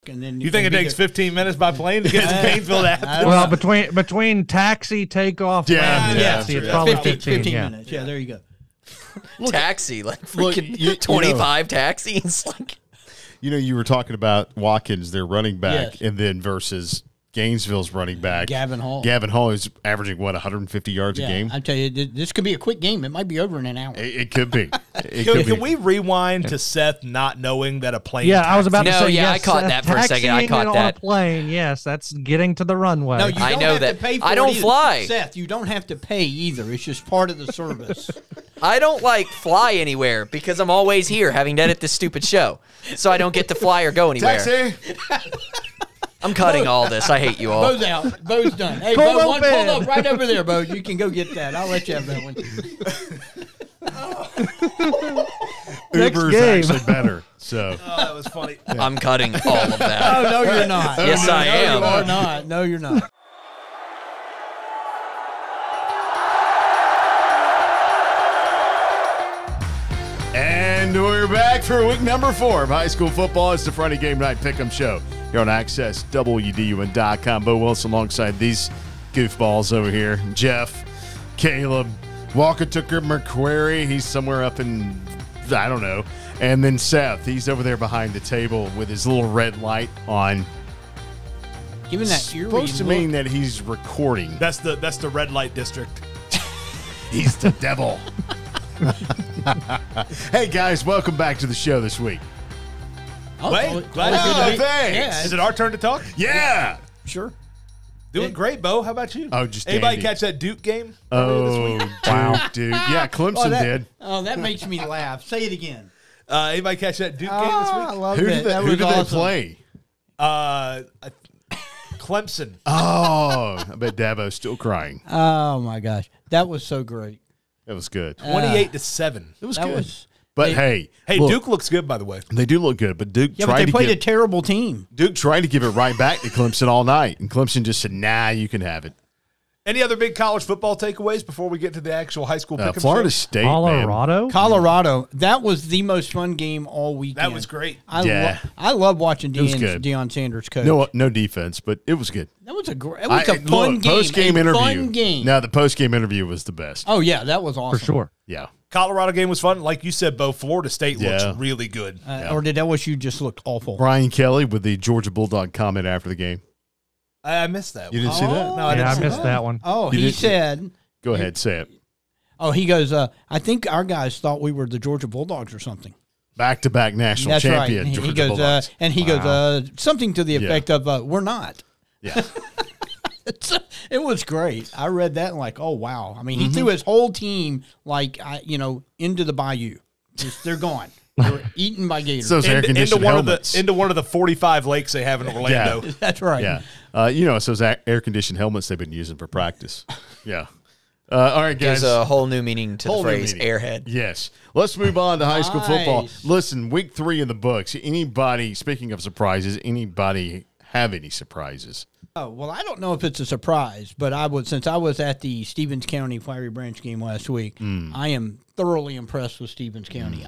work, and then you think it takes 15 minutes by plane to get to Gainesville to Athens? Well, between taxi, takeoff, it's probably 15 minutes. Yeah, there you go. Taxi, like freaking 25 taxis. Like, you were talking about Watkins, their running back, and then versus Gainesville's running back, Gavin Hall. Gavin Hall is averaging, 150 yards a game? I tell you, this could be a quick game. It might be over in an hour. It could be. Can we rewind to Seth not knowing that a plane Yeah, I was about to say, I caught that for a second. I caught that. On a plane, yes, that's getting to the runway. No, you don't I know have that. to pay for I don't it either. fly. Seth, you don't have to pay either. It's just part of the service. I don't fly anywhere because I'm always here having to edit this stupid show. So I don't get to fly or go anywhere. Taxi! I'm cutting all this. I hate you all. Bo's out. Bo's done. Hey, Bo, pull up right over there, Bo. You can go get that. I'll let you have that one. Uber's actually better. So that was funny. I'm cutting all of that. Oh, no, you're not. Yes, I am. No, you are not. No, you're not. And we're back for week number 4 of high school football. It's the Friday Game Night Pick'em Show here on Access WDUN.com. Bo Wilson alongside these goofballs over here. Jeff, Caleb, Walker Tucker, McQuarrie. He's somewhere up in, I don't know. And then Seth, he's over there behind the table with his little red light on. Given that supposed to mean that he's recording. That's the red light district. He's the devil. Hey guys, welcome back to the show this week. Wait, thanks. Yeah, Is it our turn to talk? Yeah. Sure. Doing great, Bo. How about you? Oh, just anybody dandy. catch that Duke game? Oh, Duke, dude. Yeah, Clemson did. Oh, that makes me laugh. Say it again. Anybody catch that Duke game this I week? love Who it. did they play? Clemson. Oh, I bet Dabo's still crying. Oh my gosh, that was so great. That was good. 28-7. It was That good. was. But hey, Hey, look, Duke looks good, by the way. they do look good. But Duke Yeah, but tried they to played a give terrible team. Duke tried to give it right back to Clemson all night, and Clemson just said, "Nah, you can have it." Any other big college football takeaways before we get to the actual high school pick-em Florida show? State, man. Colorado. That was the most fun game all weekend. That was great. I love watching It was good. Deion Sanders coach. No defense, but it was good. That was a fun game. Post-game interview. Fun game. Now the post-game interview was the best. Oh yeah, that was awesome For sure. Yeah. Colorado game was fun. Like you said, Bo, Florida State looks really good. Or did LSU just look awful? Brian Kelly with the Georgia Bulldog comment after the game. I missed that. You didn't see that? No, I didn't see missed that one. Oh, You he didn't- said. Go ahead, say it. Oh, he goes. I think our guys thought we were the Georgia Bulldogs or something. Back-to-back national That's champion. right. Georgia He goes. Bulldogs. And he goes. Something to the effect of, "We're not." Yeah. It was great. I read that and like, oh wow. I mean, he threw his whole team into the bayou. They're gone. They're eaten by gators. Those air-conditioned helmets. Into one of the 45 lakes they have in Orlando. Yeah. That's right. Yeah. It's those air-conditioned helmets they've been using for practice. Yeah. All right, guys. Gives a whole new meaning to the Whole new phrase meaning. airhead. Yes. Let's move on to high school football. Nice. Listen, week 3 in the books. Anybody, speaking of surprises, anybody have any surprises? Oh, well, I don't know if it's a surprise, but since I was at the Stevens County Fiery Branch game last week, I am thoroughly impressed with Stevens County.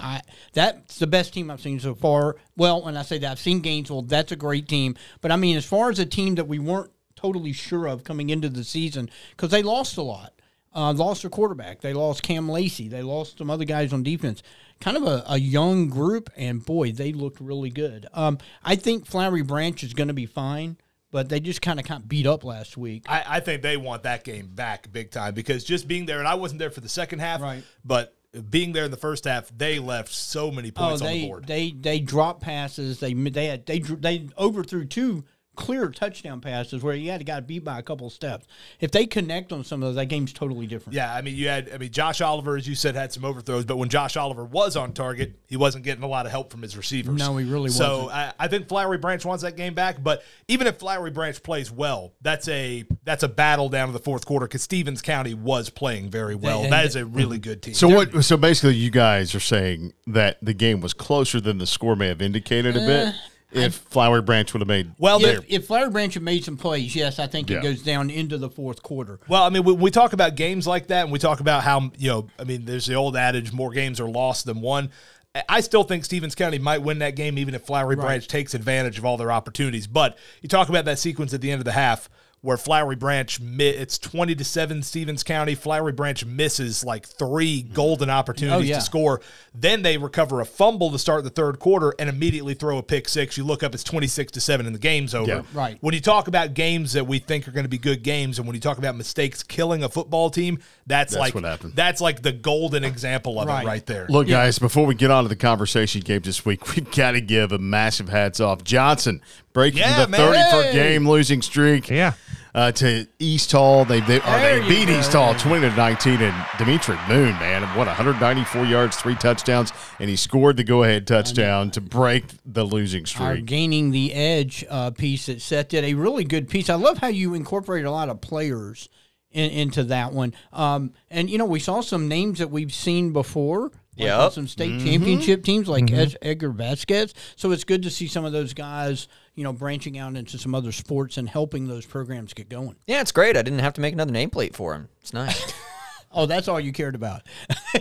That's the best team I've seen so far. Well, when I say that, I've seen Gainesville. That's a great team. But, I mean, as far as a team that we weren't totally sure of coming into the season, because they lost a lot. Lost their quarterback. They lost Cam Lacey. They lost some other guys on defense. Kind of a young group, and, boy, they looked really good. I think Flowery Branch is going to be fine. But they just kind of beat up last week. I think they want that game back big time because just being there, and I wasn't there for the second half, Right. but being there in the first half, they left so many points on the board. They dropped passes. They overthrew 2 clear touchdown passes where you had got beat by a couple of steps. If they connect on some of those, that game's totally different. Yeah, I mean, Josh Oliver, as you said, had some overthrows, but when Josh Oliver was on target, he wasn't getting a lot of help from his receivers. No, he really so wasn't. I think Flowery Branch wants that game back, but even if Flowery Branch plays well, that's a battle down to the fourth quarter because Stevens County was playing very well. That is a really good team. So basically, you guys are saying that the game was closer than the score may have indicated a bit. If Flowery Branch would have made if Flowery Branch had made some plays, yes, I think it goes down into the fourth quarter. Well, I mean, when we talk about games like that, and we talk about how there's the old adage, more games are lost than won. I still think Stevens County might win that game, even if Flowery Branch takes advantage of all their opportunities. But you talk about that sequence at the end of the half where Flowery Branch, it's 20-7 Stevens County. Flowery Branch misses like 3 golden opportunities to score. Then they recover a fumble to start the third quarter and immediately throw a pick six. You look up, it's 26-7 and the game's over. Yeah. Right. When you talk about games that we think are going to be good games, and when you talk about mistakes killing a football team, that's like what happened. That's like the golden example of it right there. Look, guys, before we get on to the conversation game this week, we've got to give a massive hats off. Johnson breaking the 30-per-game losing streak. Yeah. To East Hall. They beat East Hall 20-19, and Dimitri Moon, man, 194 yards, 3 touchdowns, and he scored the go-ahead touchdown to break the losing streak. Our gaining the edge piece that Seth did, a really good piece. I love how you incorporate a lot of players into that one. And, we saw some names that we've seen before. Like some state championship teams like Edgar Vasquez. So it's good to see some of those guys, branching out into some other sports and helping those programs get going. Yeah, it's great. I didn't have to make another nameplate for him. It's nice. Oh, that's all you cared about.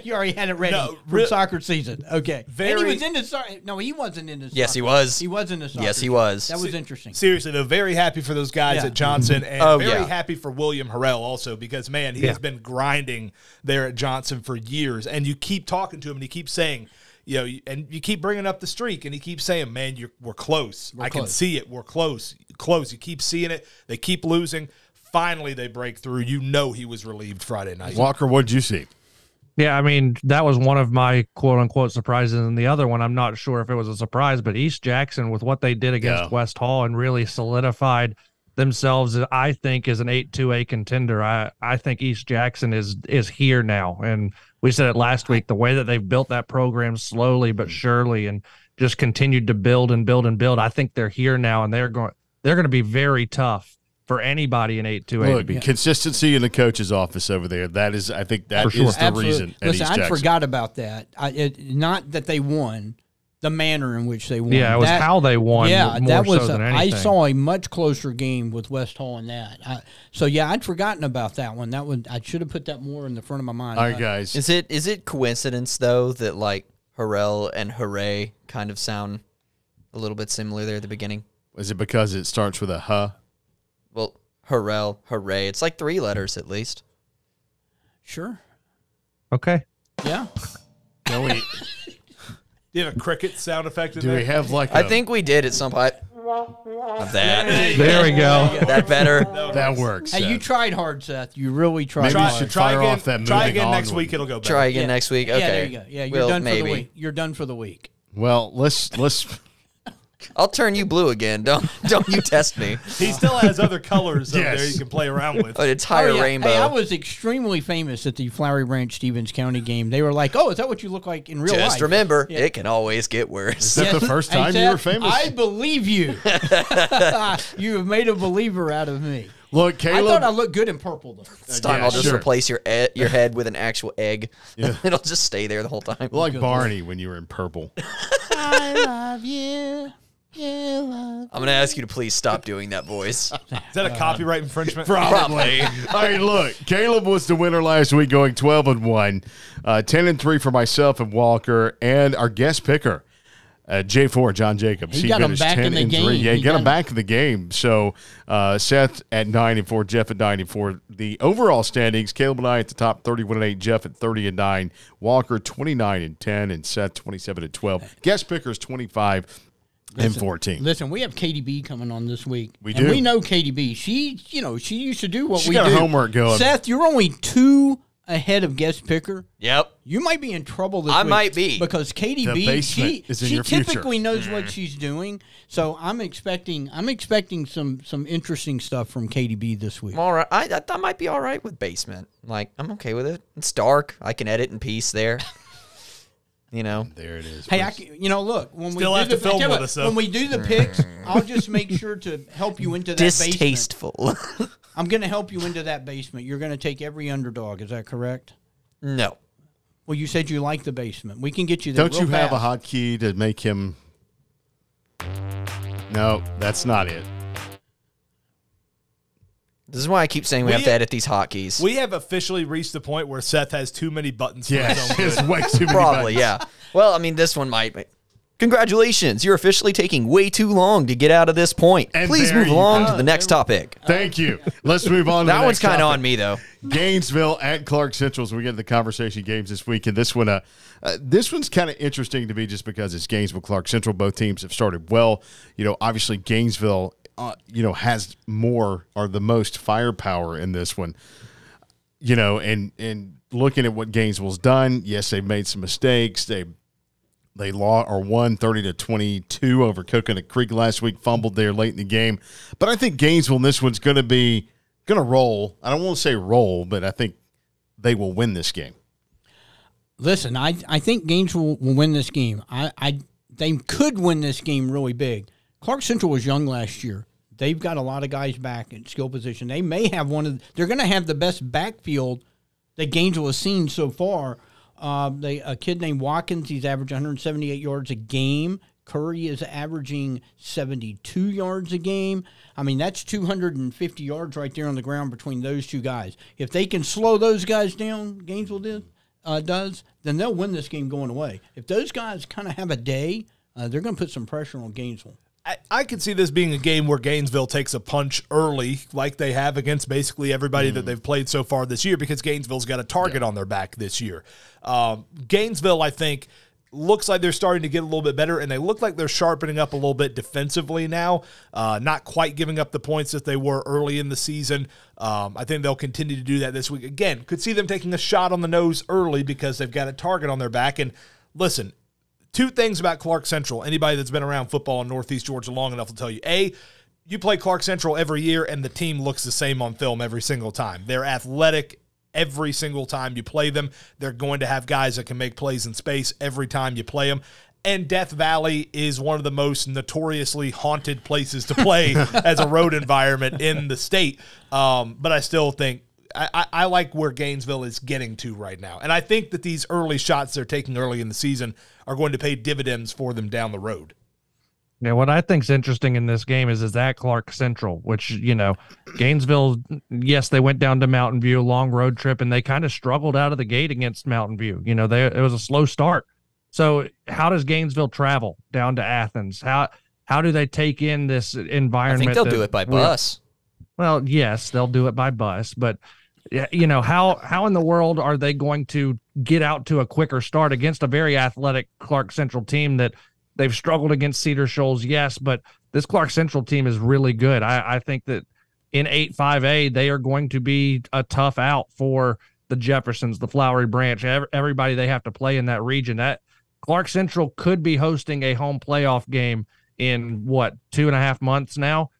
You already had it ready for soccer season. Okay. And he was into soccer. No, he wasn't into soccer. Yes, he was. He was into soccer. Yes, he was. That was interesting. Seriously, though, very happy for those guys at Johnson, and very happy for William Harrell also, because, man, he has been grinding there at Johnson for years. And you keep talking to him, and he keeps saying, and you keep bringing up the streak, and he keeps saying, man, we're close. I can see it. We're close. Close. You keep seeing it. They keep losing. Finally, they break through. He was relieved Friday night. Walker, what did you see? Yeah, I mean, that was one of my quote-unquote surprises, and the other one, I'm not sure if it was a surprise, but East Jackson, with what they did against West Hall and really solidified themselves, I think, as an 8-2A contender. I think East Jackson is here now, and we said it last week, the way that they've built that program slowly but surely and just continued to build and build and build, I think they're here now, and they're going to be very tough for anybody in 8-2A. Look, consistency in the coach's office over there. I think that is the reason. Listen, I forgot about that. Not that they won, the manner in which they won. Yeah, it was how they won. Yeah, more so than anything. I saw a much closer game with West Hall in that. I'd forgotten about that one. I should have put that more in the front of my mind. All right, guys. Is it coincidence though that like Harrell and Hooray kind of sound a little bit similar there at the beginning? Is it because it starts with a huh? Well, Harrell, Hooray. It's like 3 letters at least. Sure. Okay. Yeah. Do you have a cricket sound effect in there? Do we have like I think we did at some point. Of that. There we go. That better. That works. Hey, you tried hard, Seth. You really tried Maybe hard. you should fire off that Try moving again next on week. one. It'll go better. Try again next week. Okay. Yeah, there you go. Yeah, you're done for the week. You're done for the week. Well, let's I'll turn you blue again. Don't you test me. He still has other colors up there you can play around with. An entire rainbow. Hey, I was extremely famous at the Flowery Branch Stevens County game. They were like, "Oh, is that what you look like in real life?" Just remember, it can always get worse. Is that the first time you were famous? I believe you. You have made a believer out of me. Look, Caleb. I thought I looked good in purple, though. This time I'll just replace your head with an actual egg. Yeah. It'll just stay there the whole time. Like Barney when you were in purple. I love you. I'm going to ask you to please stop doing that voice. Is that a copyright infringement? Probably. All right, look, Caleb was the winner last week, going 12-1, 10-3 for myself and Walker, and our guest picker, J4, John Jacobs. He got him back in the game. Yeah, he got him back in the game. So Seth at 9-4, Jeff at 9-4. The overall standings: Caleb and I at the top, 31-8. Jeff at 30-9. Walker 29-10, and Seth 27-12. Guest pickers 25. And 14. Listen, we have KDB coming on this week. We do. do. We know KDB. She used to do what She we got do. her homework going. Seth, you're only 2 ahead of guest picker. Yep. You might be in trouble this week. I might be. Because KDB, The basement is in she your future. typically knows what she's doing. So I'm expecting some interesting stuff from KDB this week. I'm all right. I might be all right with basement. Like, I'm okay with it. It's dark. I can edit in peace there. You know, there it is. Hey, look, when Still we have do to film with us, though. when we do the picks, I'll just make sure to help you into that distasteful. basement. I'm going to help you into that basement. You're going to take every underdog. Is that correct? No. Well, you said you like the basement. We can get you there. Don't you have a hotkey to make him? No, that's not it. This is why I keep saying we have to edit these hotkeys. We have officially reached the point where Seth has too many buttons for his own good. It's way too many Probably, buttons. yeah. Well, I mean, this one might. Congratulations, you're officially taking way too long to get out of this point. And please there move you along go. to the next topic. Thank you. Let's move on to That the one's next kind of topic. on me, though. Gainesville at Clark Central as we get to the conversation games this week. And this one, this one's kind of interesting to me just because it's Gainesville, Clark Central. Both teams have started well. Obviously Gainesville, has more or the most firepower in this one. And looking at what Gainesville's done, yes, they've made some mistakes. They won 30-22 over Coconut Creek last week, fumbled there late in the game. But I think Gainesville in this one's going to roll. I don't want to say roll, but I think they will win this game. Listen, I think Gainesville will win this game. They could win this game really big. Clark Central was young last year. They've got a lot of guys back in skill position. They may have they're going to have the best backfield that Gainesville has seen so far. A kid named Watkins, he's averaging 178 yards a game. Curry is averaging 72 yards a game. I mean, that's 250 yards right there on the ground between those two guys. If they can slow those guys down, Gainesville does, then they'll win this game going away. If those guys kind of have a day, they're going to put some pressure on Gainesville. I could see this being a game where Gainesville takes a punch early, like they have against basically everybody that they've played so far this year, because Gainesville's got a target on their back this year. Gainesville, I think, looks like they're starting to get a little bit better, and they look like they're sharpening up a little bit defensively now, not quite giving up the points that they were early in the season. I think they'll continue to do that this week. Again, could see them taking a shot on the nose early because they've got a target on their back. And listen, two things about Clark Central. Anybody that's been around football in Northeast Georgia long enough will tell you. A, you play Clark Central every year, and the team looks the same on film every single time. They're athletic every single time you play them. They're going to have guys that can make plays in space every time you play them. And Death Valley is one of the most notoriously haunted places to play as a road environment in the state. But I still think I like where Gainesville is getting to right now. And I think that these early shots they're taking early in the season are going to pay dividends for them down the road. Yeah, what I think's interesting in this game is at Clark Central, which, Gainesville, yes, they went down to Mountain View, long road trip, and they kind of struggled out of the gate against Mountain View. It was a slow start. So how does Gainesville travel down to Athens? How do they take in this environment? I think they'll do it by bus. Well, yes, they'll do it by bus, but how in the world are they going to get out to a quicker start against a very athletic Clark Central team that they've struggled against Cedar Shoals? Yes, but this Clark Central team is really good. I think that in 8-5A, they are going to be a tough out for the Jeffersons, the Flowery Branch, everybody they have to play in that region. That Clark Central could be hosting a home playoff game in 2.5 months now.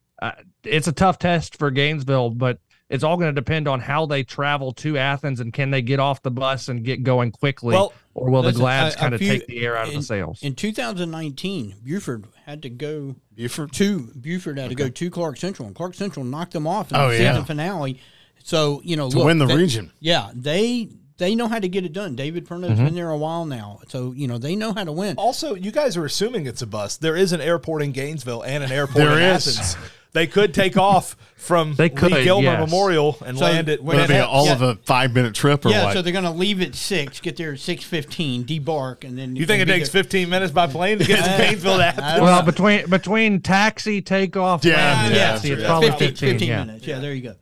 It's a tough test for Gainesville, but it's all going to depend on how they travel to Athens and can they get off the bus and get going quickly, or will the Glads kind of take the air out of the sails? In 2019, Buford had to go to Clark Central, and Clark Central knocked them off in the season finale. So, to win the region. Yeah, they know how to get it done. David Perno's been there a while now, so they know how to win. Also, you guys are assuming it's a bus. There is an airport in Gainesville and an airport in Athens. They could take off from Lee Gilmer Memorial and land at. Would it be of a 5-minute trip or what? Yeah, so they're going to leave at 6, get there at 6:15, debark, and then. You think it takes 15 minutes by plane to get to Gainesville to Athens? Well, between taxi, takeoff, it's probably 15 minutes. Yeah, there you go.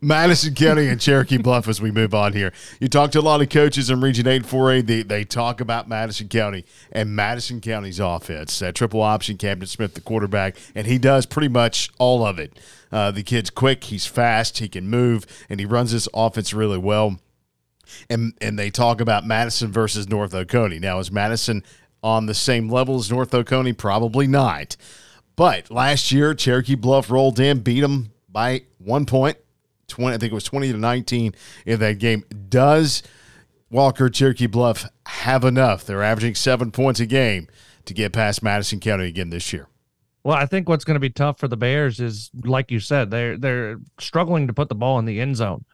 Madison County and Cherokee Bluff as we move on here. You talk to a lot of coaches in Region 8 4A. They talk about Madison County and Madison County's offense. Triple option, Captain Smith, the quarterback, and he does pretty much all of it. The kid's quick, he's fast, he can move, and he runs this offense really well. And they talk about Madison versus North Oconee. Now, is Madison on the same level as North Oconee? Probably not. But last year, Cherokee Bluff rolled in, beat them by 1 point. I think it was 20-19 in that game. Does Walker Cherokee Bluff have enough? They're averaging 7 points a game to get past Madison County again this year. Well, I think what's going to be tough for the Bears is, like you said, they're struggling to put the ball in the end zone.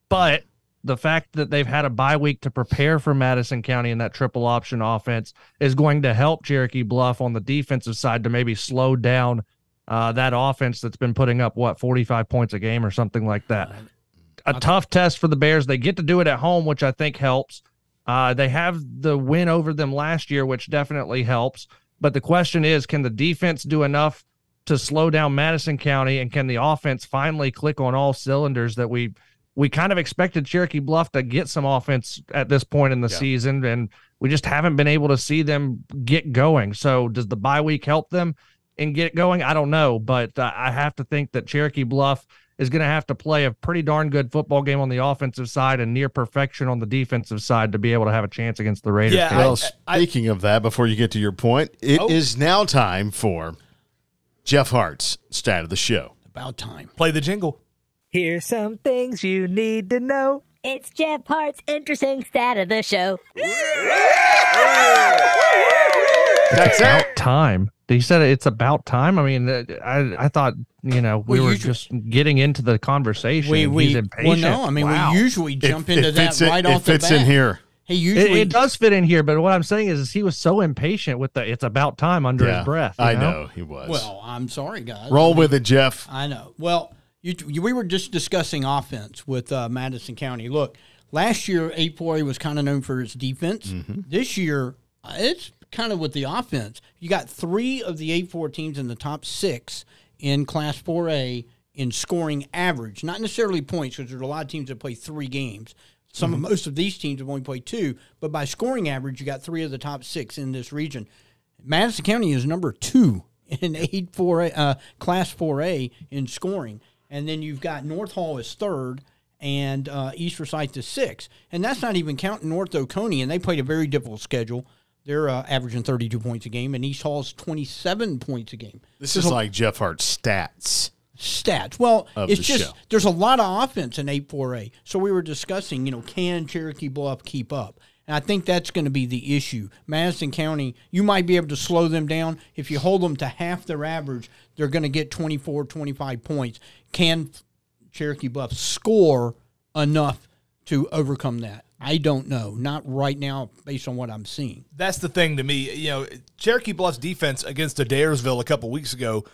But the fact that they've had a bye week to prepare for Madison County in that triple option offense is going to help Cherokee Bluff on the defensive side to maybe slow down that offense that's been putting up, 45 points a game or something like that. A tough test for the Bears. They get to do it at home, which I think helps. They have the win over them last year, which definitely helps. But the question is, can the defense do enough to slow down Madison County, and can the offense finally click on all cylinders that we kind of expected Cherokee Bluff to get some offense at this point in the season, and we just haven't been able to see them get going. So does the bye week help them and get going? I don't know, but I have to think that Cherokee Bluff is going to have to play a pretty darn good football game on the offensive side and near perfection on the defensive side to be able to have a chance against the Raiders. Yeah, well, speaking of that, before you get to your point, it is now time for Jeff Hart's Stat of the Show. About time. Play the jingle. Here's some things you need to know. It's Jeff Hart's interesting Stat of the Show. That's about time. He said it's about time. I mean, I thought, we were just getting into the conversation. He's impatient. Well, no, I mean, we usually jump into that right off the bat. It fits in here. It does fit in here, but what I'm saying is he was so impatient with the "it's about time" under his breath. I know he was. Well, I'm sorry, guys. Roll with it, Jeff. I know. Well, we were just discussing offense with Madison County. Look, last year 8-4A was kind of known for its defense. Mm-hmm. This year, it's kind of with the offense. You got 3 of the 8-4 teams in the top 6 in Class 4A in scoring average, not necessarily points, because there's a lot of teams that play 3 games. Most of these teams have only played 2, but by scoring average, you got 3 of the top 6 in this region. Madison County is number 2 in 8-4A, Class 4A in scoring, and then you've got North Hall is 3rd, and East Forsyth is 6th, and that's not even counting North Oconee, and they played a very difficult schedule. They're averaging 32 points a game, and East Hall's 27 points a game. This is like Jeff Hart's stats. Well, it's just there's a lot of offense in 8-4A. So we were discussing, can Cherokee Bluff keep up? And I think that's going to be the issue. Madison County, you might be able to slow them down. If you hold them to half their average, they're going to get 24, 25 points. Can Cherokee Bluff score enough to overcome that? I don't know. Not right now based on what I'm seeing. That's the thing to me. Cherokee Bluff's defense against Adairsville a couple weeks ago,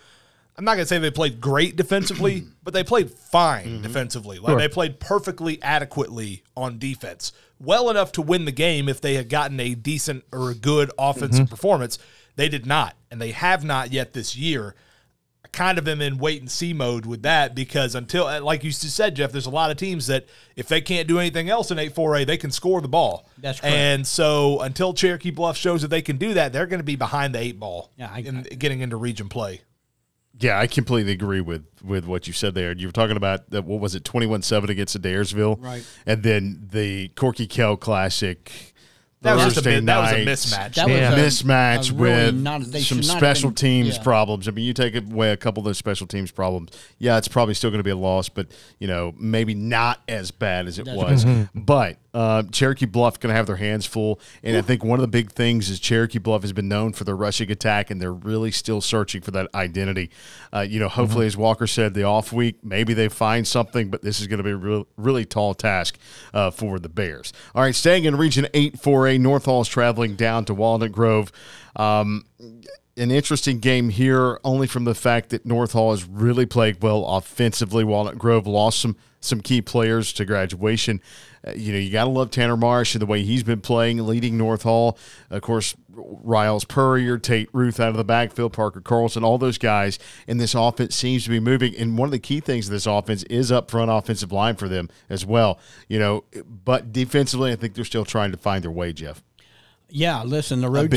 I'm not going to say they played great defensively, but they played fine defensively. Like they played perfectly adequately on defense. Well enough to win the game if they had gotten a decent or a good offensive performance. They did not, and they have not yet this year. I kind of am in wait-and-see mode with that because until, like you said, Jeff, there's a lot of teams that if they can't do anything else in 8-4A, they can score the ball. That's correct. And so until Cherokee Bluff shows that they can do that, they're going to be behind the 8 ball getting into region play. Yeah, I completely agree with what you said there. You were talking about, what was it, 21-7 against Adairsville? Right. And then the Corky Kell Classic That was Thursday night. a mismatch. That was mismatch really with some special teams problems. I mean, you take away a couple of those special teams problems, it's probably still going to be a loss, but, maybe not as bad as it was. But Cherokee Bluff going to have their hands full, and I think one of the big things is Cherokee Bluff has been known for their rushing attack, and they're really still searching for that identity. Hopefully, as Walker said, the off week, maybe they find something, but this is going to be a really tall task for the Bears. All right, staying in Region 8-4A, North Hall is traveling down to Walnut Grove. An interesting game here, only from the fact that North Hall has really played well offensively. Walnut Grove lost some key players to graduation. You got to love Tanner Marsh and the way he's been playing, leading North Hall. Of course, Riles Purrier, Tate Ruth out of the backfield, Parker Carlson, all those guys. And this offense seems to be moving. And one of the key things of this offense is up front offensive line for them as well. But defensively, I think they're still trying to find their way, Jeff. Yeah, listen, the road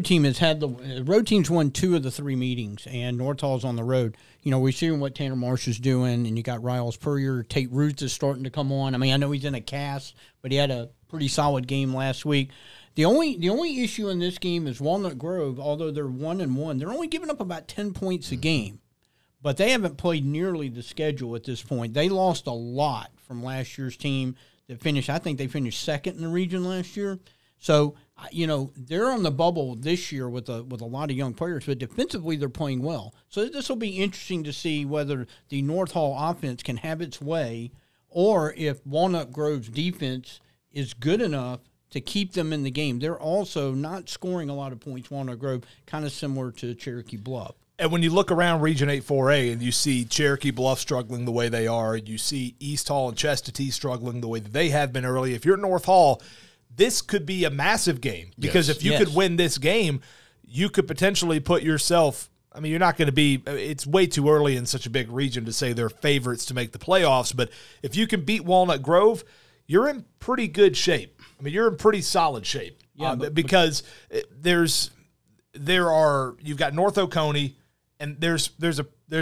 team has had the road team's won 2 of the 3 meetings, and North Hall's on the road. We're seeing what Tanner Marsh is doing, and you got Riles Purrier, Tate Ruth is starting to come on. I mean, I know he's in a cast, but he had a pretty solid game last week. The only issue in this game is Walnut Grove, although they're 1-1, they're only giving up about 10 points a game, but they haven't played nearly the schedule at this point. They lost a lot from last year's team that finished. I think they finished 2nd in the region last year. So, they're on the bubble this year with a lot of young players, but defensively they're playing well. So this will be interesting to see whether the North Hall offense can have its way or if Walnut Grove's defense is good enough to keep them in the game. They're also not scoring a lot of points, Walnut Grove, kind of similar to Cherokee Bluff. And when you look around Region 8-4A and you see Cherokee Bluff struggling the way they are, you see East Hall and Chestatee struggling the way that they have been early. If you're North Hall, this could be a massive game because if you could win this game, you could potentially put yourself – I mean, you're not going to be – it's way too early in such a big region to say they're favorites to make the playoffs. But if you can beat Walnut Grove, you're in pretty good shape. I mean, you're in pretty solid shape because you've got North Oconee, and there's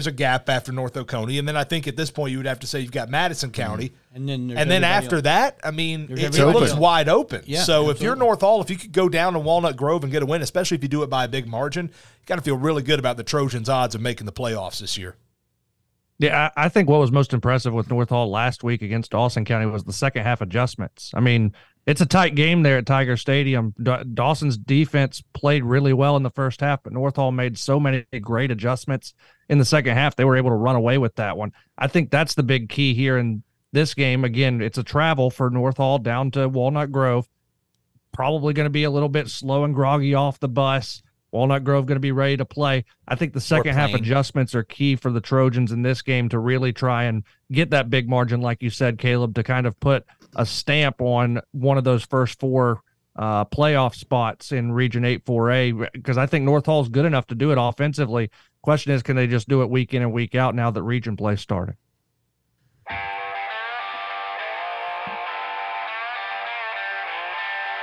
a gap after North Oconee, and then I think at this point you would have to say you've got Madison County, and then after that, I mean, it looks wide open. Yeah, so absolutely. If you're North Hall, if you could go down to Walnut Grove and get a win, especially if you do it by a big margin, you got to feel really good about the Trojans' odds of making the playoffs this year. Yeah, I think what was most impressive with North Hall last week against Dawson County was the second half adjustments. I mean, it's a tight game there at Tiger Stadium. Dawson's defense played really well in the first half, but North Hall made so many great adjustments in the second half. They were able to run away with that one. I think that's the big key here in this game. Again, it's a travel for North Hall down to Walnut Grove. Probably going to be a little bit slow and groggy off the bus. Walnut Grove going to be ready to play. I think the second half adjustments are key for the Trojans in this game to really try and get that big margin, like you said, Caleb, to kind of put a stamp on one of those first four playoff spots in Region 8-4A, because I think North Hall is good enough to do it offensively. Question is, can they just do it week in and week out now that region play started?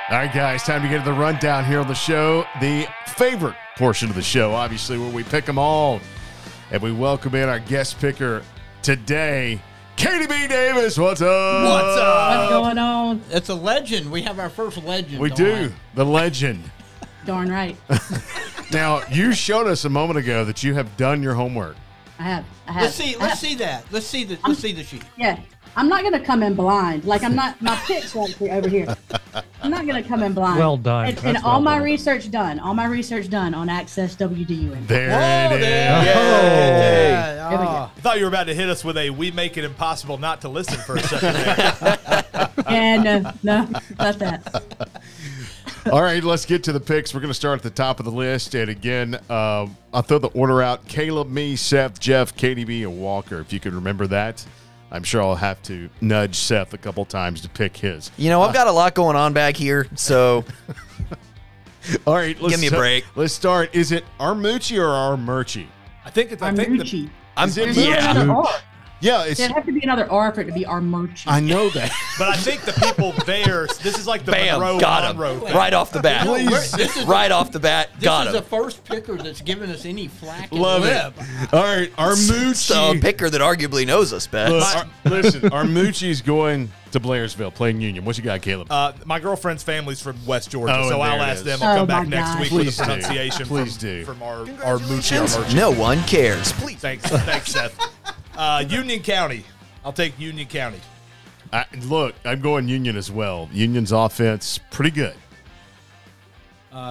All right, guys, time to get to the rundown here on the show. The favorite portion of the show, obviously, where we pick them all. And we welcome in our guest picker today, Katie B. Davis. What's up? What's up? What's going on? It's a legend. We have our first legend. We do. The legend. Darn right. Now, you showed us a moment ago that you have done your homework. I have. Let's see that. Let's see the sheet. Yeah. I'm not going to come in blind. Like, I'm not, my picks right over here. I'm not going to come in blind. Well done. And all my research done. All my research done on Access WDUN. There it is. Yeah. Oh. I thought you were about to hit us with a "we make it impossible not to listen" for a second there. And no, not that. All right, let's get to the picks. We're going to start at the top of the list. And again, I'll throw the order out. Caleb, me, Seth, Jeff, KDB, and Walker. If you can remember that. I'm sure I'll have to nudge Seth a couple times to pick his. You know, I've got a lot going on back here, so all right, give me a break. Let's start. Is it Armucci or Armurci? I think it's Armucci. Yeah, it's. There'd have to be another R for it to be Armurci. I know that, but I think the people there. This is like the Monroe got him right off the bat. Right off the bat, got him. This is the first picker that's given us any flack. Love it. All right, Armucci. So a picker that arguably knows us best. Listen, Armucci's going to Blairsville playing Union. What you got, Caleb? My girlfriend's family's from West Georgia, so I'll ask them. I'll come back next week with a pronunciation. From Armucci. No one cares. Please. Thanks, Seth. Union County. I'll take Union County. Look, I'm going Union as well. Union's offense, pretty good.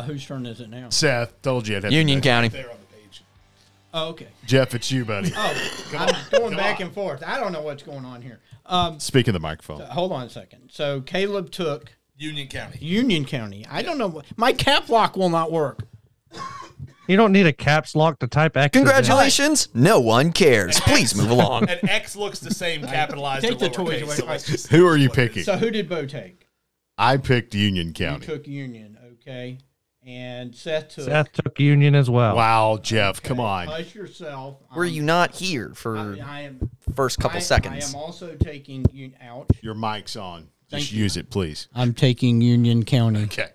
Whose turn is it now? Seth, told you I'd have Union County. There on the page. Oh, okay. Jeff, it's you, buddy. Oh, I'm going back and forth. I don't know what's going on here. Speak of the microphone. Hold on a second. So Caleb took Union County. Union County. I don't know. My cap lock will not work. You don't need a caps lock to type X. Congratulations. No one cares. Please move along. And X looks the same capitalized. Take the toys away. Who are you picking? So who did Bo take? I picked Union County. You took Union, okay. And Seth took Union as well. Wow, Jeff, come on. Hush yourself. Were you not here for first couple seconds? I am also taking ouch. Your mic's on. Just use it, please. I'm taking Union County. Okay.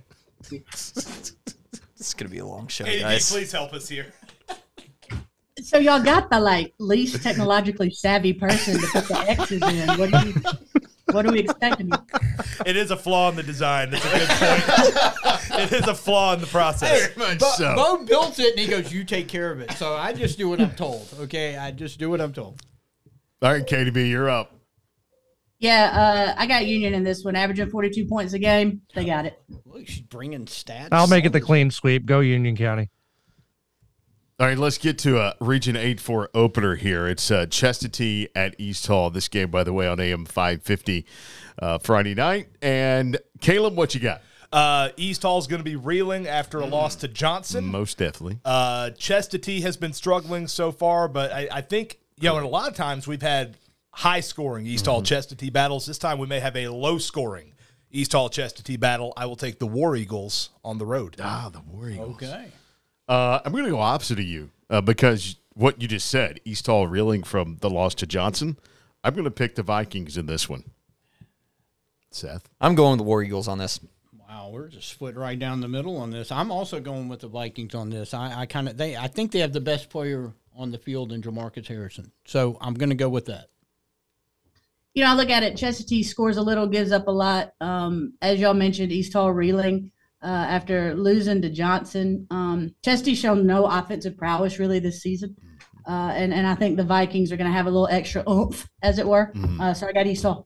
It's going to be a long show, Hey, guys. please help us here. So y'all got the least technologically savvy person to put the X's in. What are we expecting? It is a flaw in the design. That's a good point. It is a flaw in the process. Bo built it, and he goes, "You take care of it." So I just do what I'm told. Okay, I just do what I'm told. All right, KDB, you're up. Yeah, I got Union in this one, averaging 42 points a game. They got it. Look, she's bringing stats. I'll make it the clean sweep. Go Union County. All right, let's get to a Region 8-4 opener here. It's Chestatee at East Hall. This game, by the way, on AM 550 Friday night. And Caleb, what you got? East Hall's going to be reeling after a loss to Johnson. Most definitely. Chestatee has been struggling so far, but I think, and a lot of times we've had high-scoring East Hall Chestatee battles. This time we may have a low-scoring East Hall Chestatee battle. I will take the War Eagles on the road. The War Eagles. Okay. I'm going to go opposite of you because what you just said, East Hall reeling from the loss to Johnson. I'm going to pick the Vikings in this one. Seth? I'm going with the War Eagles on this. Wow, we're just split right down the middle on this. I'm also going with the Vikings on this. I think they have the best player on the field in Jamarcus Harrison. So I'm going to go with that. I look at it. Chestatee scores a little, gives up a lot. As y'all mentioned, East Hall reeling after losing to Johnson. Chestatee's shown no offensive prowess really this season. And I think the Vikings are going to have a little extra oomph, as it were. So I got East Hall.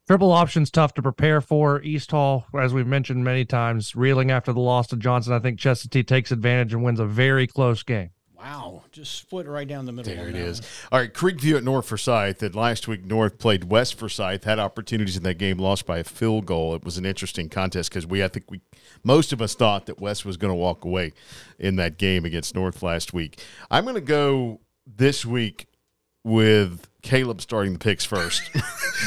Triple option's tough to prepare for. East Hall, as we've mentioned many times, reeling after the loss to Johnson. I think Chestatee takes advantage and wins a very close game. Wow, just split right down the middle. There it is. All right, Creekview at North Forsyth. And last week, North played West Forsyth, had opportunities in that game, lost by a field goal. It was an interesting contest because most of us thought that West was going to walk away in that game against North last week. I'm going to go this week with Caleb starting the picks first.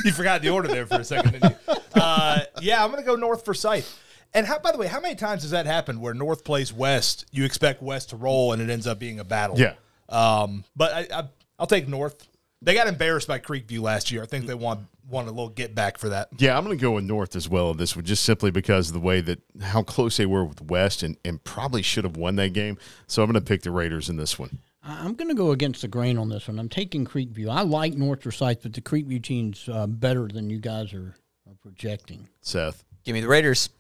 You forgot the order there for a second, didn't you? I'm going to go North Forsyth. And by the way, how many times has that happened where North plays West, you expect West to roll, and it ends up being a battle? Yeah. But I'll take North. They got embarrassed by Creekview last year. I think they want a little get back for that. Yeah, I'm going to go with North as well in this one, just simply because of the way that how close they were with West and probably should have won that game. So I'm going to pick the Raiders in this one. I'm going to go against the grain on this one. I'm taking Creekview. I like North Forsyth, but the Creekview team's better than you guys are projecting. Seth? Give me the Raiders.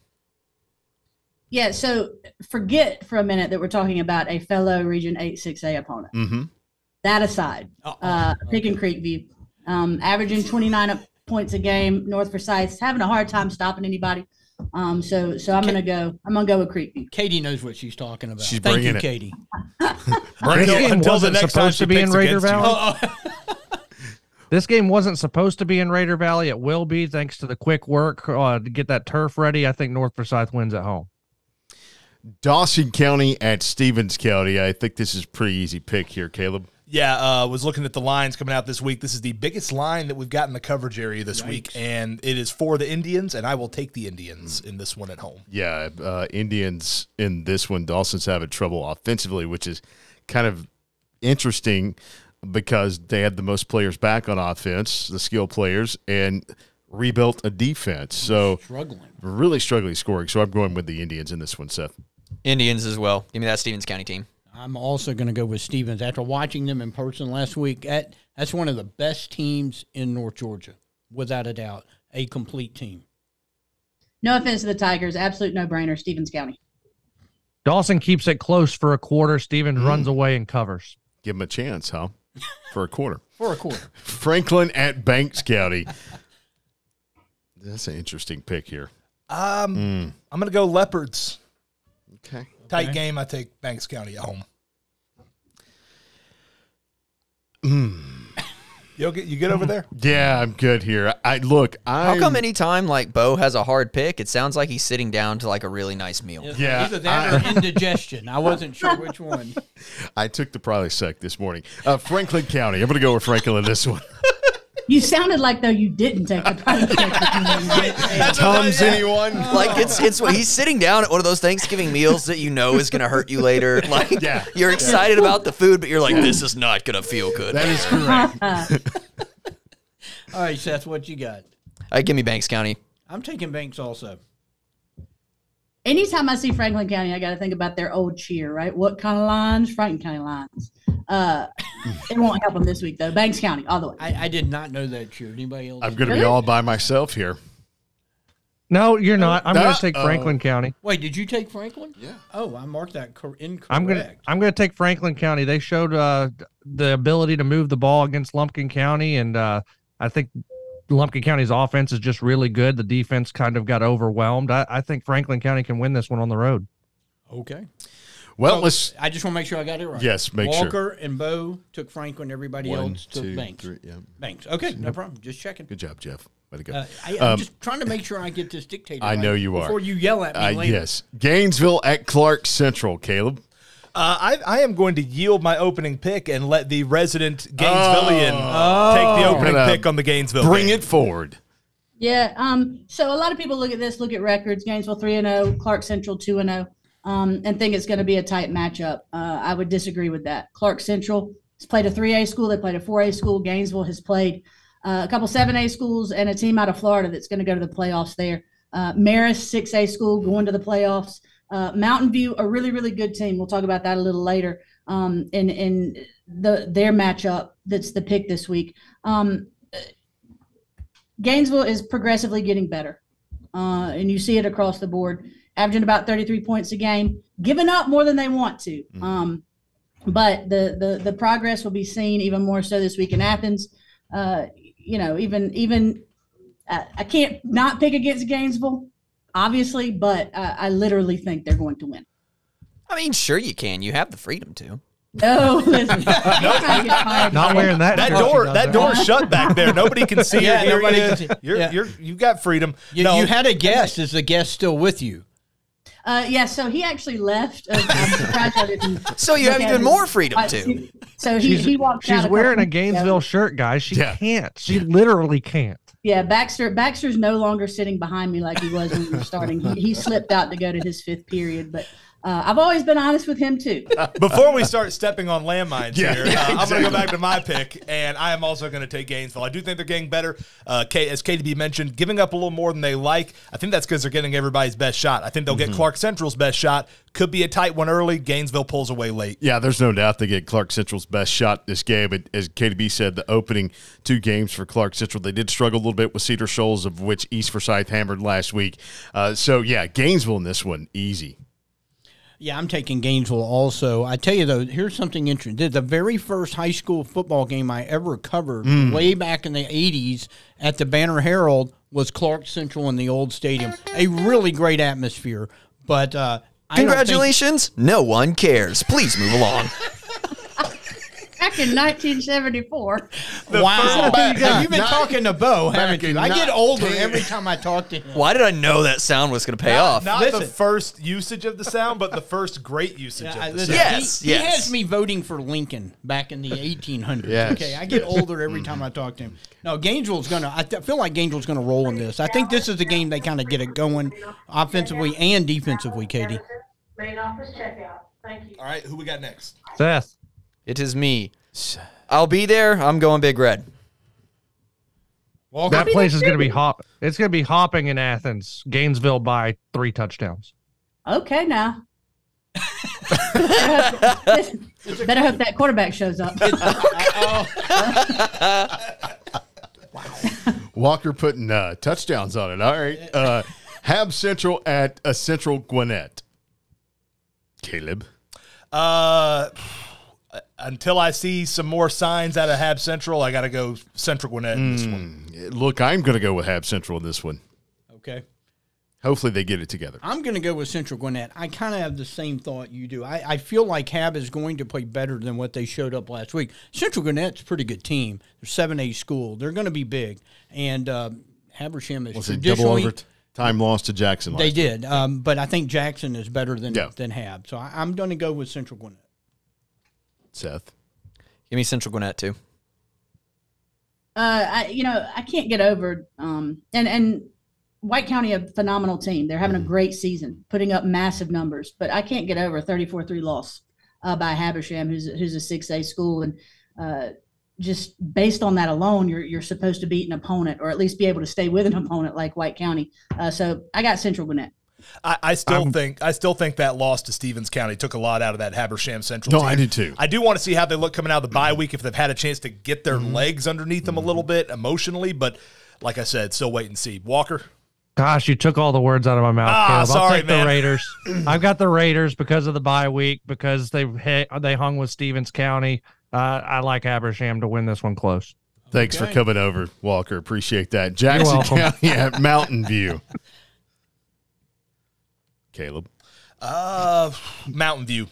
Yeah, so forget for a minute that we're talking about a fellow Region 8-6A opponent. Mm-hmm. That aside, picking Creekview, averaging 29 points a game. North Forsyth's having a hard time stopping anybody. So I'm gonna go with Creekview. Katie knows what she's talking about. She's Thank bringing you, it. Katie. This game wasn't supposed to be in Raider Valley. This game wasn't supposed to be in Raider Valley. It will be thanks to the quick work to get that turf ready. I think North Forsyth wins at home. Dawson County at Stevens County. I think this is a pretty easy pick here, Caleb. Yeah, was looking at the lines coming out this week. This is the biggest line that we've got in the coverage area this week, and it is for the Indians, and I will take the Indians in this one at home. Yeah, Indians in this one. Dawson's having trouble offensively, which is kind of interesting because they had the most players back on offense, the skill players, and rebuilt a defense. So really struggling scoring. So I'm going with the Indians in this one, Seth. Indians as well. Give me that Stevens County team. I'm also going to go with Stevens. After watching them in person last week, that's one of the best teams in North Georgia, without a doubt. A complete team. No offense to the Tigers. Absolute no-brainer, Stevens County. Dawson keeps it close for a quarter. Stevens runs away and covers. Give him a chance, huh? For a quarter. For a quarter. Franklin at Banks County. That's an interesting pick here. I'm going to go Leopards. Okay. Tight game. I take Banks County at home. You good over there? Yeah, I'm good here. How come anytime like Bo has a hard pick, it sounds like he's sitting down to like a really nice meal? Yeah. Either that or indigestion. I wasn't sure which one. I took the Prilosec this morning. Franklin County. I'm going to go with Franklin in this one. You sounded like though you didn't take the Prilosec. Tums, anyone? Like it's he's sitting down at one of those Thanksgiving meals that you know is going to hurt you later. Like you're excited about the food, but you're like, this is not going to feel good. That is correct. All right, Seth, what you got? Give me Banks County. I'm taking Banks also. Anytime I see Franklin County, I got to think about their old cheer, right? What kind of lines? Franklin County lines. It won't help them this week, though. Banks County, all the way. I did not know that cheer. Anybody else? I'm going to be all by myself here. No, you're not. I'm going to take Franklin County. Wait, did you take Franklin? Yeah. Oh, I marked that incorrect. I'm going to take Franklin County. They showed the ability to move the ball against Lumpkin County, and I think Lumpkin County's offense is just really good. The defense kind of got overwhelmed. I think Franklin County can win this one on the road. Okay. Well, I just want to make sure I got it right. Yes, make sure. Walker and Bo took Franklin. Everybody else took Banks. 3, yeah. Banks. Okay, no problem. Just checking. Good job, Jeff. Way to go. I'm just trying to make sure I get this dictated. I know you are. Before you yell at me later. Yes. Gainesville at Clark Central, Caleb. I am going to yield my opening pick and let the resident Gainesvillian take the opening pick on the Gainesville Bring game. it forward. Yeah. So a lot of people look at records. Gainesville 3-0, Clark Central 2-0, and think it's going to be a tight matchup. I would disagree with that. Clark Central has played a 3A school. They played a 4A school. Gainesville has played a couple 7A schools and a team out of Florida that's going to go to the playoffs there. Marist, 6A school, going to the playoffs. Mountain View, a really, really good team. We'll talk about that a little later in their matchup that's the pick this week. Gainesville is progressively getting better, and you see it across the board, averaging about 33 points a game, giving up more than they want to. But the progress will be seen even more so this week in Athens. Even I can't not pick against Gainesville, obviously, but I literally think they're going to win. I mean, sure you can. You have the freedom to. No, listen. Not wearing that. That door's shut back there. Nobody can see Yeah, you. nobody can see. You've got freedom. You had a guest. Is the guest still with you? So he actually left. I'm surprised I didn't. So you have even more freedom too. So he walked out. She's wearing a Gainesville shirt, guys. She can't. She literally can't. Yeah, Baxter's no longer sitting behind me like he was when we were starting. He slipped out to go to his 5th period, but I've always been honest with him too. Before we start stepping on landmines here, I'm going to go back to my pick, and I am also going to take Gainesville. I do think they're getting better. As KDB mentioned, giving up a little more than they like. I think that's because they're getting everybody's best shot. I think they'll get Clark Central's best shot. Could be a tight one early. Gainesville pulls away late. Yeah, there's no doubt they get Clark Central's best shot this game. But as KDB said, the opening 2 games for Clark Central, they did struggle a little bit with Cedar Shoals, of which East Forsyth hammered last week. Gainesville in this one, easy. Yeah, I'm taking Gainesville also. I tell you, though, here's something interesting. The very first high school football game I ever covered way back in the 80s at the Banner Herald was Clark Central in the old stadium. A really great atmosphere. But congratulations. No one cares. Please move along. Back in 1974. Wow. You've been talking to Bo, haven't you? I get older every time I talk to him. Why did I know that sound was going to pay off? Not the first usage of the sound, but the first great usage of the sound. Yes, he has me voting for Lincoln back in the 1800s. Yes. Okay, I get older every time I talk to him. No, Gainesville's going to – I feel like Gainesville's going to roll in this. I think this is the game they kind of get it going offensively and defensively, Katie. Main office checkout. Thank you. All right, who we got next? Seth. It is me. I'll be there. I'm going Big Red. That place is going to be It's going to be hopping in Athens. Gainesville by 3 touchdowns. Okay, now. Better hope that quarterback shows up. Walker putting touchdowns on it. All right. Hab Central at Central Gwinnett. Caleb. Until I see some more signs out of Hab Central, I got to go Central Gwinnett in this one. Look, I'm going to go with Hab Central in this one. Okay. Hopefully they get it together. I'm going to go with Central Gwinnett. I kind of have the same thought you do. I feel like Hab is going to play better than what they showed up last week. Central Gwinnett's a pretty good team. They're 7A school. They're going to be big. And Habersham is traditionally – double overtime loss to Jackson last They did. But I think Jackson is better than Hab. So I'm going to go with Central Gwinnett. Seth. Give me Central Gwinnett too. I can't get over and White County, a phenomenal team. They're having a great season, putting up massive numbers. But I can't get over a 34-3 loss by Habersham, who's a 6A school, and just based on that alone, you're supposed to beat an opponent or at least be able to stay with an opponent like White County. So I got Central Gwinnett. I still think that loss to Stevens County took a lot out of that Habersham Central team. No, I do too. I do want to see how they look coming out of the bye week, if they've had a chance to get their legs underneath them a little bit emotionally. But like I said, still wait and see. Walker? Gosh, you took all the words out of my mouth, Caleb. Sorry, I'll take man. the Raiders. I've got the Raiders because of the bye week, because they hung with Stevens County. I like Habersham to win this one close. Thanks for coming over, Walker. Appreciate that. Jackson County at Mountain View. Caleb. Mountain View.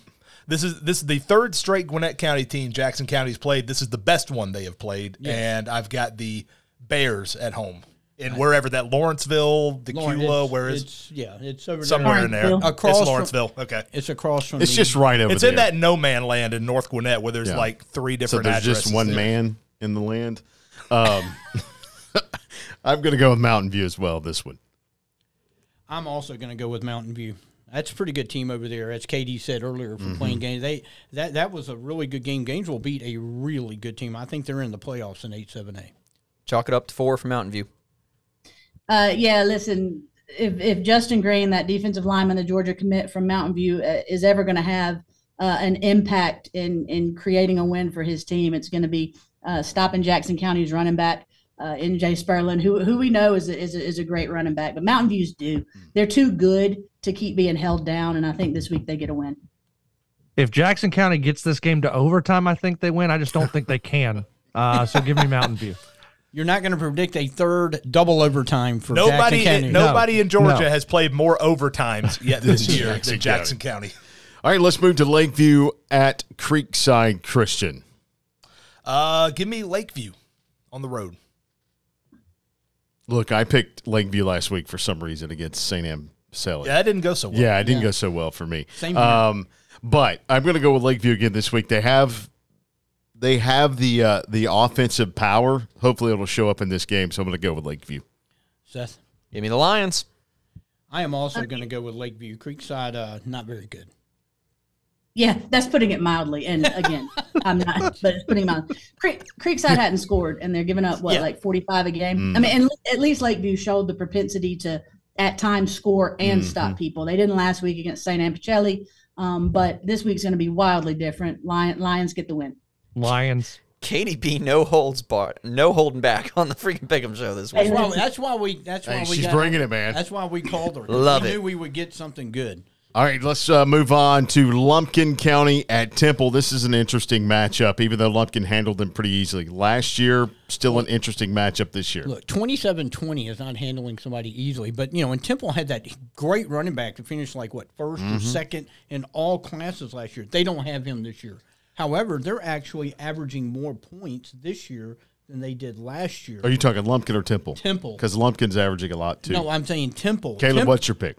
This is the third straight Gwinnett County team Jackson County's played. This is the best one they have played, and I've got the Bears at home. in wherever that Lawrenceville, Decula, where is it's over somewhere in there. Across it's Lawrenceville. Okay, it's across from. It's just right over. It's there. in that no man land in North Gwinnett where there's like 3 different. So there's addresses just one there. man in the land. I'm going to go with Mountain View as well. This one. I'm also going to go with Mountain View. That's a pretty good team over there, as KD said earlier, for playing games. That was a really good game. Gainesville beat a really good team. I think they're in the playoffs in 8-7A. Chalk it up to 4 for Mountain View. Listen, if Justin Green, that defensive lineman, the Georgia commit from Mountain View, is ever going to have an impact in creating a win for his team, it's going to be stopping Jackson County's running back, N.J. Sperlin, who we know is a great running back. But Mountain View's do. They're too good to keep being held down, and I think this week they get a win. If Jackson County gets this game to overtime, I think they win. I just don't think they can. So give me Mountain View. You're not going to predict a third double overtime for Jackson County. Nobody in Georgia has played more overtimes yet this year than Jackson County. All right, let's move to Lakeview at Creekside Christian. Give me Lakeview on the road. Look, I picked Lakeview last week for some reason against St. Anne Selly. Yeah, that didn't go so well. Yeah, it didn't go so well for me. Same here. But I'm going to go with Lakeview again this week. They have the offensive power. Hopefully, it'll show up in this game. So I'm going to go with Lakeview. Seth, give me the Lions. I am also going to go with Lakeview. Creekside, not very good. Yeah, that's putting it mildly. And again, I'm not, but it's putting it mildly. Creekside hadn't scored, and they're giving up, like 45 a game? I mean, and at least Lakeview showed the propensity to, at times, score and stop people. They didn't last week against St. Anne Pacelli, but this week's going to be wildly different. Lions get the win. Lions. Katie B, no holding back on the freaking Pick'em show this week. That's why we she's bringing it, man. That's why we called her. Love we it. knew we would get something good. All right, let's move on to Lumpkin County at Temple. This is an interesting matchup, even though Lumpkin handled them pretty easily last year. Still an interesting matchup this year. Look, 27-20 is not handling somebody easily, but and Temple had that great running back to finish first or second in all classes last year. They don't have him this year. However, they're actually averaging more points this year than they did last year. Are you talking Lumpkin or Temple? Temple. Because Lumpkin's averaging a lot, too. No, I'm saying Temple. Caleb, what's your pick?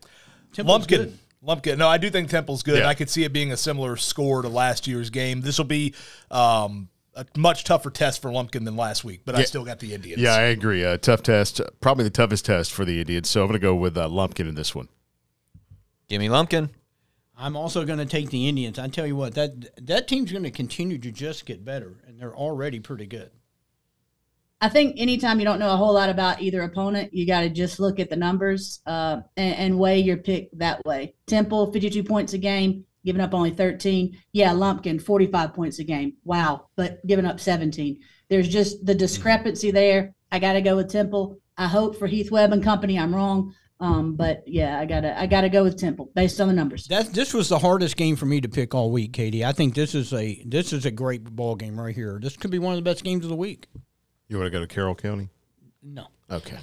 Temple's Lumpkin. good. Lumpkin. No, I do think Temple's good. Yeah. I could see it being a similar score to last year's game. This will be a much tougher test for Lumpkin than last week, but I still got the Indians. Yeah, I agree. Tough test. Probably the toughest test for the Indians, so I'm going to go with Lumpkin in this one. Give me Lumpkin. I'm also going to take the Indians. I tell you what, that team's going to continue to just get better, and they're already pretty good. I think anytime you don't know a whole lot about either opponent, you got to just look at the numbers and weigh your pick that way. Temple, 52 points a game, giving up only 13. Yeah, Lumpkin, 45 points a game. Wow, but giving up 17. There's just the discrepancy there. I got to go with Temple. I hope for Heath Webb and company I'm wrong. But yeah, I gotta go with Temple based on the numbers. This was the hardest game for me to pick all week, Katie. I think this is a great ball game right here. This could be one of the best games of the week. You want to go to Carroll County? No. Okay.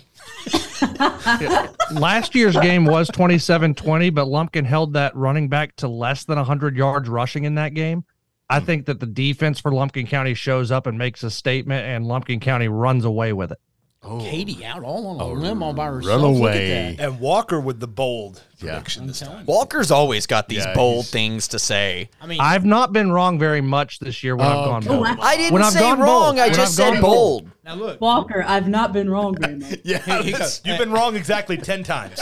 Last year's game was 27-20, but Lumpkin held that running back to less than 100 yards rushing in that game. I think that the defense for Lumpkin County shows up and makes a statement, and Lumpkin County runs away with it. Oh. Katie out all on a limb all by herself. Run away. Look at that. And Walker with the bold prediction this time. Walker's always got these bold things to say. I mean, I've not been wrong very much this year when I've gone bold. I didn't say wrong. I just said bold. Now look, Walker, I've not been wrong very much. You've been wrong exactly 10 times.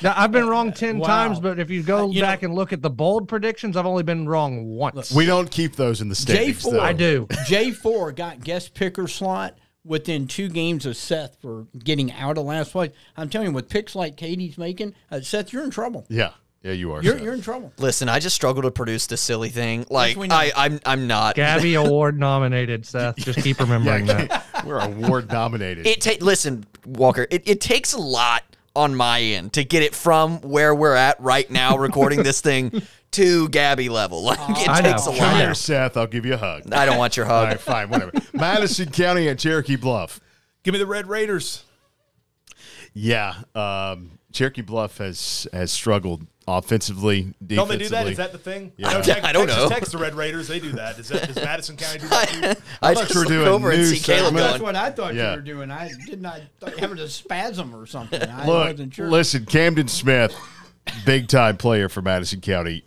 Now, I've been wrong 10 times, but if you go back and look at the bold predictions, I've only been wrong once. We don't keep those in the standings, J4, though. I do. J4 got guest picker slot within 2 games of Seth for getting out of last place. I'm telling you, with picks like Katie's making, Seth, you're in trouble. Yeah, you are. You're in trouble. Listen, I just struggle to produce this silly thing. Like we know. I'm not. Gabby Award nominated, Seth. Just keep remembering that. We're award nominated. Listen, Walker, it takes a lot on my end to get it from where we're at right now recording this thing to Gabby level. Like it takes a Come lot. here, Seth. I'll give you a hug. I don't want your All hug. right, fine, whatever. Madison County and Cherokee Bluff. Give me the Red Raiders. Yeah, Cherokee Bluff has struggled offensively, defensively. Don't they do that? Is that the thing? Yeah. I don't know. Texas the Red Raiders, they do that. Does Madison County do that too? I thought just you were look doing over and see news Caleb segment. That's going. what I thought Yeah. you were doing. I did not having a spasm or something. I Look, wasn't sure. listen, Camden Smith, big-time player for Madison County.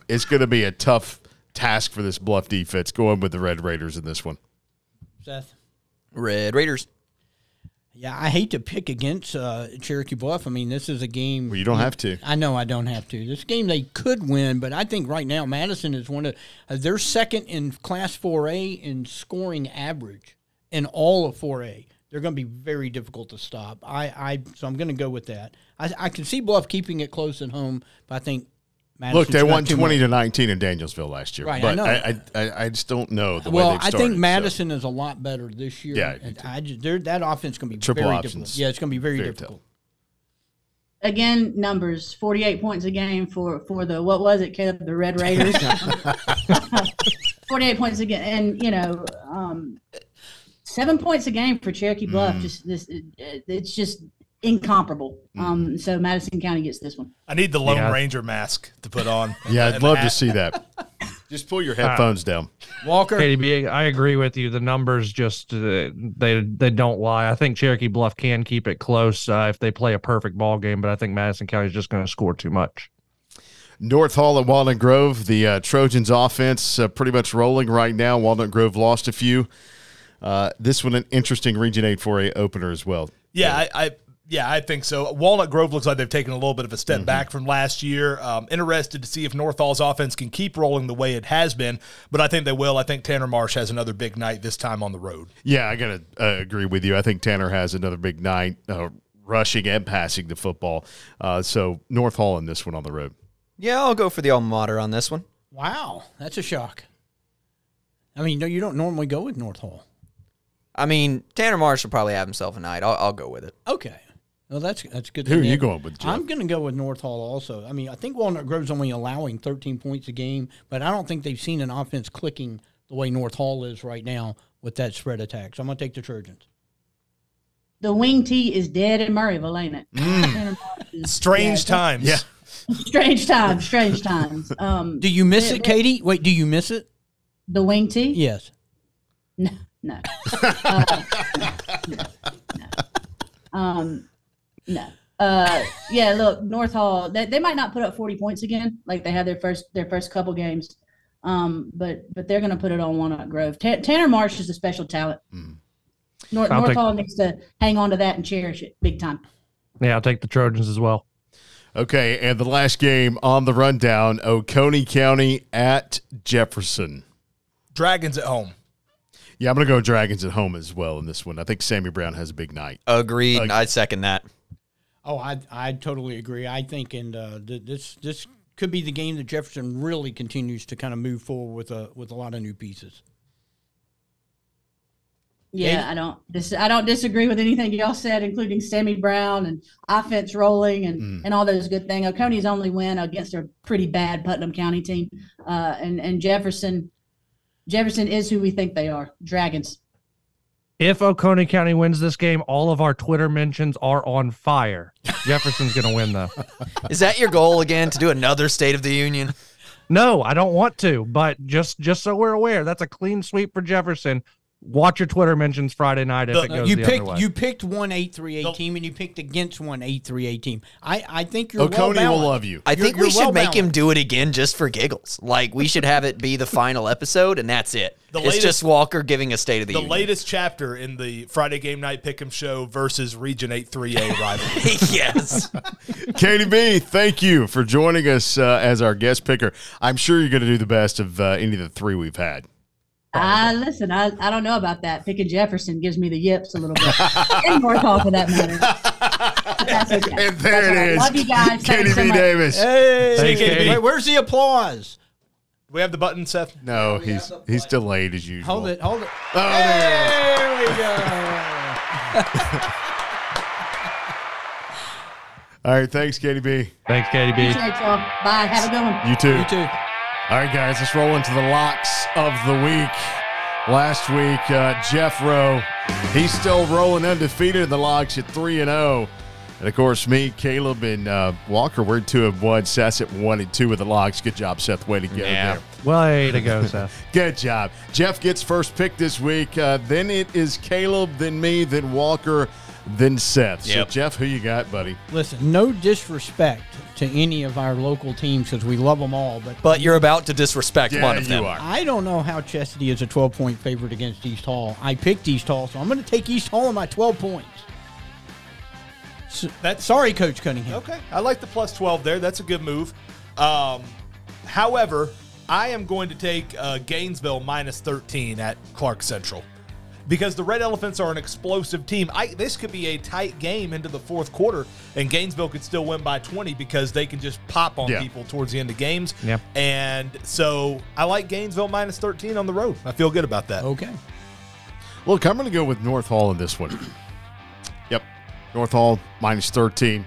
It's going to be a tough task for this Bluff defense going with the Red Raiders in this one. Seth. Red Raiders. Yeah, I hate to pick against Cherokee Bluff. I mean, this is a game. Well, you don't have to. I know I don't have to. This game they could win, but I think right now Madison is one of they're second in Class 4A in scoring average in all of 4A. They're going to be very difficult to stop. So I'm going to go with that. I can see Bluff keeping it close at home, but I think Madison's Look, they got won too much. 20-19 in Danielsville last year. Right, but I know. I just don't know the way Well, they've I started. think Madison is a lot better this year. Yeah, and that offense is going to be Triple very options. difficult. Yeah, it's going to be very Very difficult. Again, numbers 48 points a game for the what was it, Caleb? The Red Raiders. 48 points a game, and 7 points a game for Cherokee Bluff. It's just incomparable. So Madison County gets this one. I need the Lone Ranger mask to put on. Yeah, I'd love to see that. Just pull your headphones down. Walker. KDB, I agree with you. The numbers just they don't lie. I think Cherokee Bluff can keep it close if they play a perfect ball game, but I think Madison County is just going to score too much. North Hall and Walnut Grove, the Trojans offense pretty much rolling right now. Walnut Grove lost a few. This one an interesting Region 8 4A opener as well. Yeah, I think so. Walnut Grove looks like they've taken a little bit of a step back from last year. Interested to see if North Hall's offense can keep rolling the way it has been, but I think they will. I think Tanner Marsh has another big night this time on the road. Yeah, I got to agree with you. I think Tanner has another big night rushing and passing the football. So North Hall in this one on the road. Yeah, I'll go for the alma mater on this one. Wow, that's a shock. I mean, you don't normally go with North Hall. I mean, Tanner Marsh will probably have himself a night. I'll go with it. Okay. Well, that's good. Who are you going with, Jeff? I'm going to go with North Hall also. I mean, I think Walnut Grove's only allowing 13 points a game, but I don't think they've seen an offense clicking the way North Hall is right now with that spread attack. So I'm going to take the Trojans. The wing tee is dead in Murrayville, ain't it? Strange times. Yeah. Strange times. Do you miss it, Katie? Wait, do you miss it? The wing tee? Yes. No. No. Yeah, look, North Hall, they might not put up 40 points again, like they had their first couple games. But they're going to put it on Walnut Grove. Tanner Marsh is a special talent. North Hall needs to hang on to that and cherish it big time. Yeah, I'll take the Trojans as well. Okay, and the last game on the rundown, Oconee County at Jefferson. Dragons at home. Yeah, I'm going to go Dragons at home as well in this one. I think Sammy Brown has a big night. Agreed. I'd second that. Oh, I totally agree. I think this could be the game that Jefferson really continues to kind of move forward with a lot of new pieces. Yeah, I don't disagree with anything y'all said, including Sammy Brown and offense rolling and all those good things. Oconee's only win against a pretty bad Putnam County team, and Jefferson is who we think they are, Dragons. If Oconee County wins this game, all of our Twitter mentions are on fire. Jefferson's going to win, though. Is that your goal again, to do another State of the Union? No, I don't want to, but just so we're aware, that's a clean sweep for Jefferson. Watch your Twitter mentions Friday night if it goes the other way. You picked one 8-3-8 team, and you picked against one 8-3-8 team. I think you're Oconee well will love you. I think we should make him do it again just for giggles. Like, we should have it be the final episode, and that's it. It's just Walker giving a State of the Union. The latest chapter in the Friday Game Night Pick'em Show versus Region 8 3A rivalry. Yes. Katie B, thank you for joining us as our guest picker. I'm sure you're going to do the best of any of the three we've had. Listen, I don't know about that. Picking Jefferson gives me the yips a little bit. And North Hall for that matter. But that's okay. And there it is. Love you guys. Katie B. Davis. Hey, Thanks, Katie. Wait, where's the applause? Do we have the button, Seth? No, he's delayed as usual. Hold it. Oh, there There we go. All right, thanks, Katie B. Thanks, Katie B. Appreciate y'all. Bye. Have a good one. You too. You too. All right, guys, let's roll into the locks of the week. Last week, Jeff Rowe, he's still rolling undefeated in the locks at 3-0. And, of course, me, Caleb, and Walker, we're 2-1. Seth at 1-2 with the locks. Good job, Seth. Way to go there. Way to go, Seth. Good job. Jeff gets first pick this week. Then it is Caleb, then me, then Walker, then Seth. Yep. So, Jeff, who you got, buddy? Listen, no disrespect to any of our local teams because we love them all. But you're about to disrespect one of them. You are. I don't know how Chestatee is a 12-point favorite against East Hall. I picked East Hall, so I'm going to take East Hall on my 12 points. So, sorry, Coach Cunningham. Okay, I like the plus 12 there. That's a good move. However, I am going to take Gainesville minus 13 at Clark Central because the Red Elephants are an explosive team. This could be a tight game into the fourth quarter, and Gainesville could still win by 20 because they can just pop on people towards the end of games. Yeah. And so I like Gainesville minus 13 on the road. I feel good about that. Okay. Look, I'm going to go with North Hall in this one. Yep. North Hall minus 13.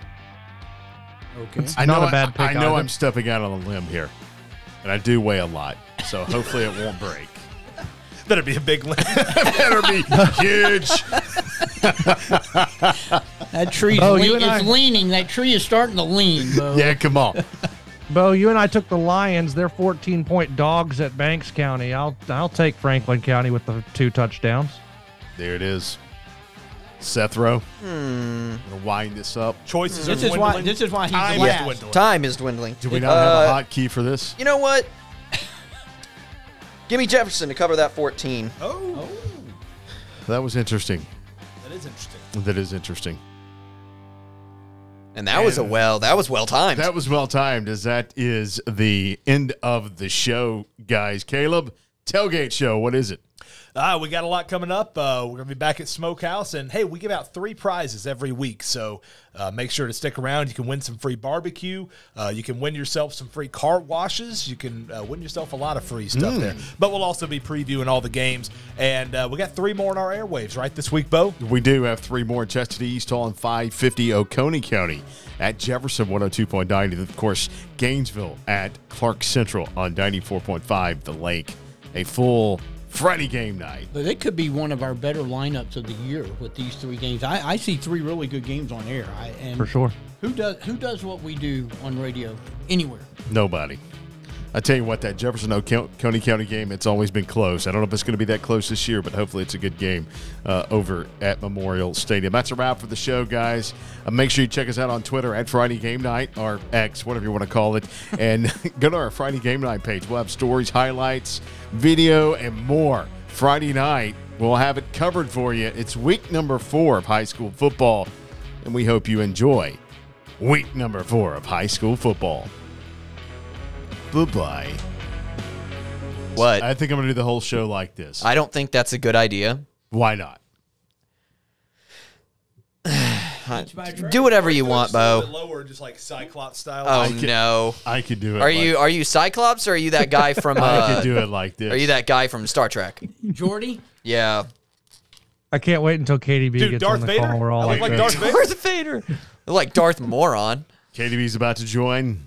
Okay. Not a bad pick I know either. I'm stepping out on a limb here, and I do weigh a lot, so hopefully it won't break. Better be a big limb. Better be huge. That tree is leaning. That tree is starting to lean, Bo. Yeah, come on. Bo, you and I took the Lions. They're 14-point dogs at Banks County. I'll take Franklin County with the 2 touchdowns. There it is. Seth Rowe. Gonna wind this up. Choices are This is dwindling. why he's Time the is last. dwindling. Time is dwindling. Do we not have a hotkey for this? You know what? Give me Jefferson to cover that 14. Oh, That was interesting. that is interesting. That is interesting. And that was well timed. That was well timed, as that is the end of the show, guys. Caleb, tailgate show, what is it? We got a lot coming up. We're going to be back at Smokehouse. And, hey, we give out 3 prizes every week. So make sure to stick around. You can win some free barbecue. You can win yourself some free car washes. You can win yourself a lot of free stuff there. But we'll also be previewing all the games. And we got 3 more in our airwaves, right, this week, Bo? We do have 3 more. Chestatee, East Hall, and 550 Oconee County at Jefferson 102.9. And, of course, Gainesville at Clark Central on 94.5 The Lake. A full Friday game night. But it could be one of our better lineups of the year with these 3 games. I see 3 really good games on air. For sure. Who does what we do on radio anywhere? Nobody. I tell you what, that Jefferson Oconee County game, it's always been close. I don't know if it's going to be that close this year, but hopefully it's a good game over at Memorial Stadium. That's a wrap for the show, guys. Make sure you check us out on Twitter at Friday Game Night, or X, whatever you want to call it, and go to our Friday Game Night page. We'll have stories, highlights, video, and more. Friday night, we'll have it covered for you. It's week number 4 of high school football, and we hope you enjoy week number 4 of high school football. Bye-bye. What? I think I'm going to do the whole show like this. I don't think that's a good idea. Why not? Do whatever you want, Bo. Lower, just like Cyclops style. Oh, no. I could do it. Are you Cyclops, or are you that guy from I could do it like this. Are you that guy from Star Trek? Jordy? Yeah. I can't wait until KDB gets Darth on the Vader? call. We're all I look like this. Darth Vader. Darth Vader. Like Darth Moron. KDB's about to join.